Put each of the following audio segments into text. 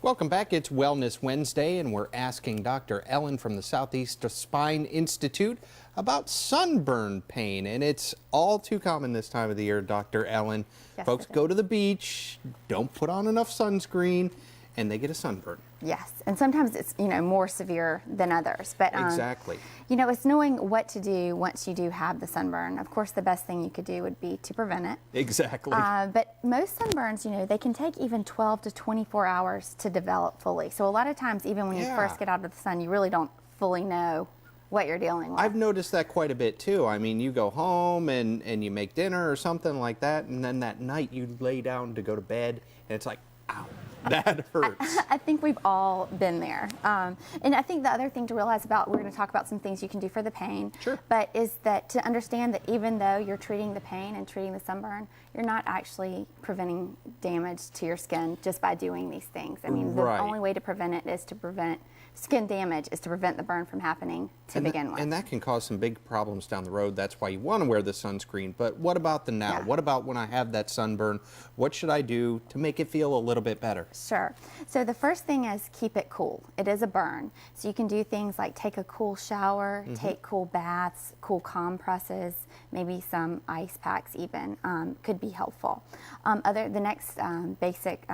Welcome back. It's Wellness Wednesday, and we're asking Dr. Ellen from the Southeastern Spine Institute about sunburn pain. And it's all too common this time of the year, Dr. Ellen. Yes, Folks go to the beach, don't put on enough sunscreen, and they get a sunburn. Yes, and sometimes it's, more severe than others. But Exactly. It's knowing what to do once you do have the sunburn. Of course, the best thing you could do would be to prevent it. Exactly. But most sunburns, they can take even 12 to 24 hours to develop fully. So a lot of times, even when you first get out of the sun, you really don't fully know what you're dealing with. I've noticed that quite a bit too. I mean, you go home and you make dinner or something like that, and then that night you lay down to go to bed, and it's like, ow, that hurts. I think we've all been there. And I think the other thing to realize about, we're going to talk about some things you can do for the pain, Sure. but is that to understand that even though you're treating the pain and treating the sunburn, you're not actually preventing damage to your skin just by doing these things. I mean, the only way to prevent it is to prevent skin damage, is to prevent the burn from happening to begin with. And that can cause some big problems down the road. That's why you want to wear the sunscreen. But what about the now? Yeah. What about when I have that sunburn? What should I do to make it feel a little bit better? Sure. So the first thing is keep it cool. It is a burn. So you can do things like take a cool shower, take cool baths, cool compresses, maybe some ice packs even could be helpful. The next basic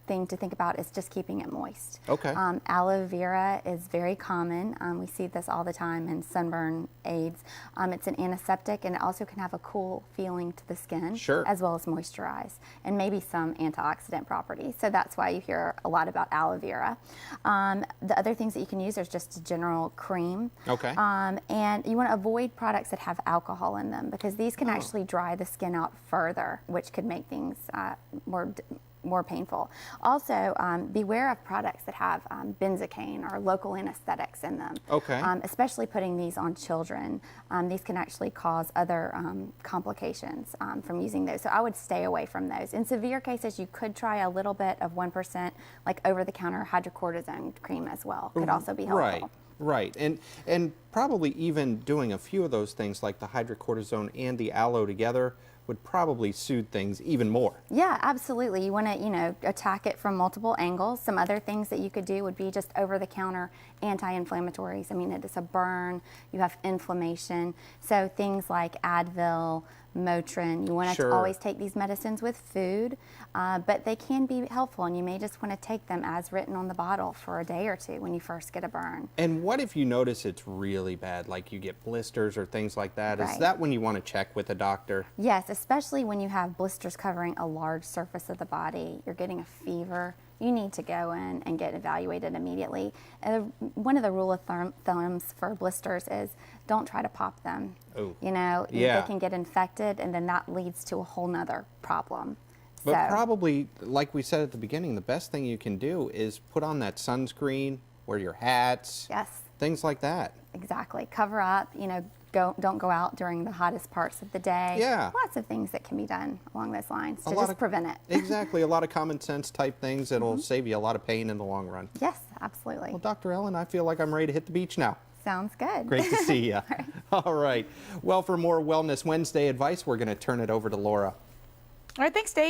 thing to think about is just keeping it moist. Okay. Aloe vera is very common. We see this all the time in sunburn aids. It's an antiseptic, and it also can have a cool feeling to the skin, Sure. as well as moisturize, and maybe some antioxidant properties. So that's why you hear a lot about aloe vera. The other things that you can use is just a general cream. Okay. And you want to avoid products that have alcohol in them, because these can actually dry the skin out further, which could make things more painful. Also, beware of products that have benzocaine or local anesthetics in them. Okay. Especially putting these on children. These can actually cause other complications from using those. So I would stay away from those. In severe cases, you could try a little bit of 1%, like over-the-counter hydrocortisone cream as well. Could also be helpful. Right. And probably even doing a few of those things like the hydrocortisone and the aloe together would probably soothe things even more. Yeah, absolutely. You want to, attack it from multiple angles. Some other things that you could do would be just over-the-counter anti-inflammatories. I mean, it's a burn, you have inflammation. So things like Advil, Motrin, you want to always take these medicines with food, but they can be helpful, and you may just want to take them as written on the bottle for a day or two when you first get a burn. And what if you notice it's really bad, like you get blisters or things like that? Right. Is that when you want to check with a doctor? Yes, especially when you have blisters covering a large surface of the body, you're getting a fever, you need to go in and get evaluated immediately. One of the rule of thumbs for blisters is don't try to pop them. Oh. They can get infected, and then that leads to a whole nother problem. But probably, like we said at the beginning, the best thing you can do is put on that sunscreen, wear your hats, Yes. things like that. Exactly. Cover up, don't go out during the hottest parts of the day. Yeah. Lots of things that can be done along those lines to just prevent it. Exactly. A lot of common sense type things that'll save you a lot of pain in the long run. Yes, absolutely. Well, Dr. Ellen, I feel like I'm ready to hit the beach now. Sounds good. Great to see you. All right. Well, for more Wellness Wednesday advice, we're going to turn it over to Laura. All right, thanks, Dave.